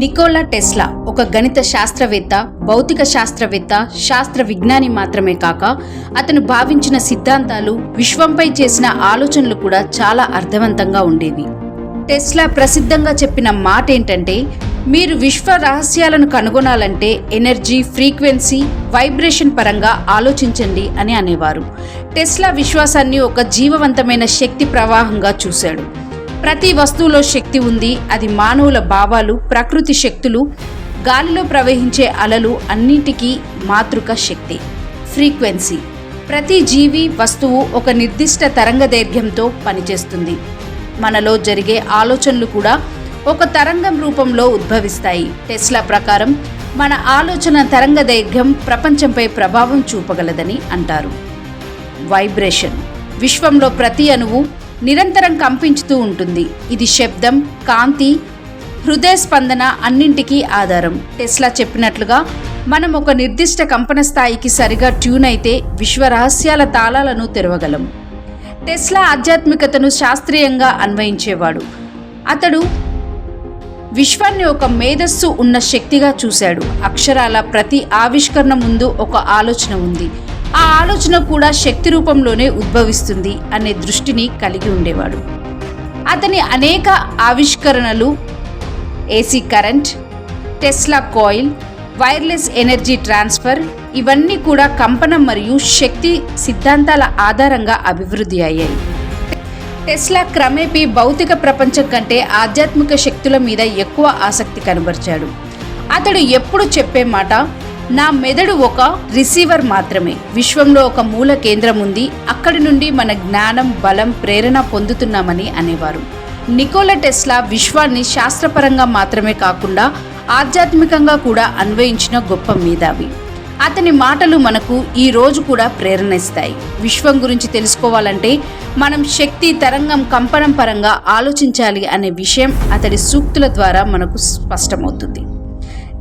Nicola Tesla ఒక గణిత శాస్త్రవేత్త, భౌతిక శాస్త్రవేత్త, శాస్త్ర విజ్ఞాని మాత్రమే కాక అతను భావించిన సిద్ధాంతాలు, విశ్వంపై చేసిన ఆలోచనలు కూడా చాలా అర్థవంతంగా ఉండేవి. టెస్లా ప్రసిద్ధంగా చెప్పిన మాట ఏంటంటే, మీరు విశ్వ రహస్యాలను కనుగొనాలంటే ఎనర్జీ, ఫ్రీక్వెన్సీ, వైబ్రేషన్ పరంగా ఆలోచించండి అని అనేవారు. టెస్లా విశ్వాసాన్ని ఒక జీవవంతమైన శక్తి ప్రవాహంగా చూశాడు. ప్రతి వస్తువులో శక్తి ఉంది. అది మానవుల భావాలు, ప్రకృతి శక్తులు, గాలిలో ప్రవహించే అలలు అన్నింటికీ మాతృక శక్తి. ఫ్రీక్వెన్సీ. ప్రతి జీవి, వస్తువు ఒక నిర్దిష్ట తరంగదైర్ఘ్యంతో పనిచేస్తుంది. మనలో జరిగే ఆలోచనలు కూడా ఒక తరంగం రూపంలో ఉద్భవిస్తాయి. టెస్లా ప్రకారం మన ఆలోచన తరంగదైర్ఘ్యం ప్రపంచంపై ప్రభావం చూపగలదని అంటారు. వైబ్రేషన్. విశ్వంలో ప్రతి అణువు నిరంతరం కంపించుతూ ఉంటుంది. ఇది శబ్దం, కాంతి, హృదయ స్పందన అన్నింటికీ ఆధారం. టెస్లా చెప్పినట్లుగా మనం ఒక నిర్దిష్ట కంపన స్థాయికి సరిగా ట్యూన్ అయితే విశ్వ రహస్యాల తాళాలను తెరవగలం. టెస్లా ఆధ్యాత్మికతను శాస్త్రీయంగా అన్వయించేవాడు. అతడు విశ్వాన్ని ఒక మేధస్సు ఉన్న శక్తిగా చూశాడు. అక్షరాల ప్రతి ఆవిష్కరణ ముందు ఒక ఆలోచన ఉంది. ఆ ఆలోచన కూడా శక్తి రూపంలోనే ఉద్భవిస్తుంది అనే దృష్టిని కలిగి ఉండేవాడు. అతని అనేక ఆవిష్కరణలు AC current, Tesla coil, wireless energy transfer ఇవన్నీ కూడా కంపనం మరియు శక్తి సిద్ధాంతాల ఆధారంగా అభివృద్ధి అయ్యాయి. టెస్లా క్రమేపీ భౌతిక ప్రపంచం కంటే ఆధ్యాత్మిక శక్తుల మీద ఎక్కువ ఆసక్తి కనబరిచాడు. అతడు ఎప్పుడు చెప్పే మాట, నా మెదడు ఒక రిసీవర్ మాత్రమే. విశ్వంలో ఒక మూల కేంద్రం ఉంది. అక్కడి నుండి మన జ్ఞానం, బలం, ప్రేరణ పొందుతున్నామని అనేవారు. నికోలా టెస్లా విశ్వాన్ని శాస్త్రపరంగా మాత్రమే కాకుండా ఆధ్యాత్మికంగా కూడా అన్వయించిన గొప్ప మేధావి. అతని మాటలు మనకు ఈ రోజు కూడా ప్రేరణిస్తాయి. విశ్వం గురించి తెలుసుకోవాలంటే మనం శక్తి, తరంగం, కంపనం పరంగా ఆలోచించాలి అనే విషయం అతడి సూక్తుల ద్వారా మనకు స్పష్టమవుతుంది.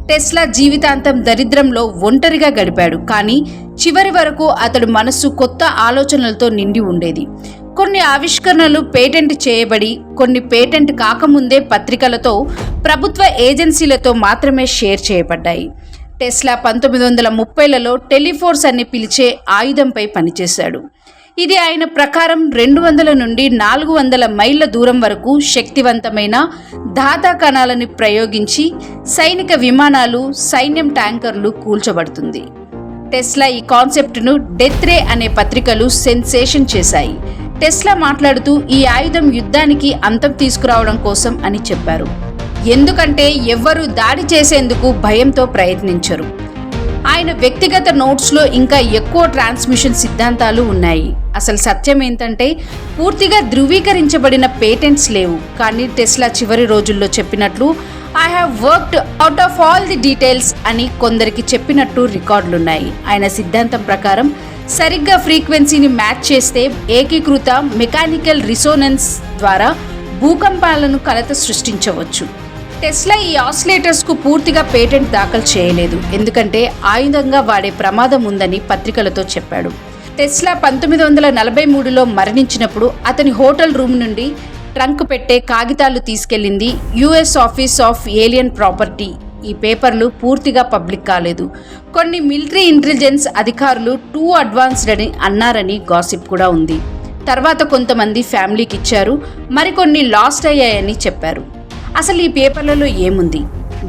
టెస్లా జీవితాంతం దరిద్రంలో ఒంటరిగా గడిపాడు. కానీ చివరి వరకు అతడి మనస్సు కొత్త ఆలోచనలతో నిండి ఉండేది. కొన్ని ఆవిష్కరణలు పేటెంట్ చేయబడి, కొన్ని పేటెంట్ కాకముందే పత్రికలతో, ప్రభుత్వ ఏజెన్సీలతో మాత్రమే షేర్ చేయబడ్డాయి. టెస్లా 1930లలో టెలిఫోర్స్ అని పిలిచే ఆయుధంపై పనిచేశాడు. ఇది ఆయన ప్రకారం 200 నుండి 400 మైళ్ళ దూరం వరకు శక్తివంతమైన ధాతా కణాలను ప్రయోగించి సైనిక విమానాలు, సైన్యం ట్యాంకర్లు కూల్చబడుతుంది. టెస్లా ఈ కాన్సెప్ట్ను డెత్ రే అనే పత్రికలు సెన్సేషన్ చేశాయి. టెస్లా మాట్లాడుతూ ఈ ఆయుధం యుద్ధానికి అంతం తీసుకురావడం కోసం అని చెప్పారు. ఎందుకంటే ఎవ్వరూ దాడి చేసేందుకు భయంతో ప్రయత్నించరు. ఆయన వ్యక్తిగత నోట్స్లో ఇంకా ఎక్కువ ట్రాన్స్మిషన్ సిద్ధాంతాలు ఉన్నాయి. అసలు సత్యం ఏంటంటే పూర్తిగా ధృవీకరించబడిన పేటెంట్స్ లేవు. కానీ టెస్లా చివరి రోజుల్లో చెప్పినట్లు I have worked out of all the details అని కొందరికి చెప్పినట్టు రికార్డులున్నాయి. ఆయన సిద్ధాంతం ప్రకారం సరిగ్గా ఫ్రీక్వెన్సీని మ్యాచ్ చేస్తే ఏకీకృత మెకానికల్ రిసోనెన్స్ ద్వారా భూకంపాలను కలత సృష్టించవచ్చు. టెస్లా ఈ ఆసిలేటర్స్కు పూర్తిగా పేటెంట్ దాఖలు చేయలేదు. ఎందుకంటే ఆయుధంగా వాడే ప్రమాదం ఉందని పత్రికలతో చెప్పాడు. టెస్లా 1943లో మరణించినప్పుడు అతని హోటల్ రూమ్ నుండి ట్రంక్ పెట్టే కాగితాలు తీసుకెళ్లింది US office of alien property. ఈ పేపర్లు పూర్తిగా పబ్లిక్ కాలేదు. కొన్ని మిలిటరీ ఇంటెలిజెన్స్ అధికారులు టూ అడ్వాన్స్డ్ అని అన్నారని గాసిప్ కూడా ఉంది. తర్వాత కొంతమంది ఫ్యామిలీకి ఇచ్చారు, మరికొన్ని లాస్ట్ అయ్యాయని చెప్పారు. అసలు ఈ పేపర్లలో ఏముంది?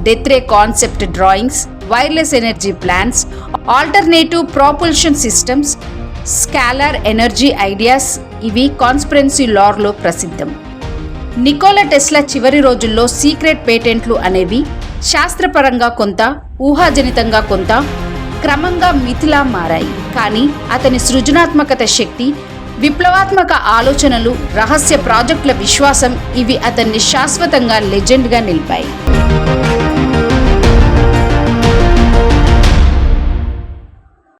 Death ray concept drawings, wireless energy plans, alternative propulsion systems, scalar energy ideas ఇవి కాన్స్పిరెన్సీ లార్లో ప్రసిద్ధం. నికోలా టెస్లా చివరి రోజుల్లో సీక్రెట్ పేటెంట్లు అనేవి శాస్త్రపరంగా కొంత, ఊహాజనితంగా కొంత, క్రమంగా మిథిలా మారాయి. కానీ అతని సృజనాత్మకత శక్తి, విప్లవాత్మక ఆలోచనలు, రహస్య ప్రాజెక్టుల విశ్వాసం ఇవి అతన్ని శాశ్వతంగా లెజెండ్గా నిలిపాయి.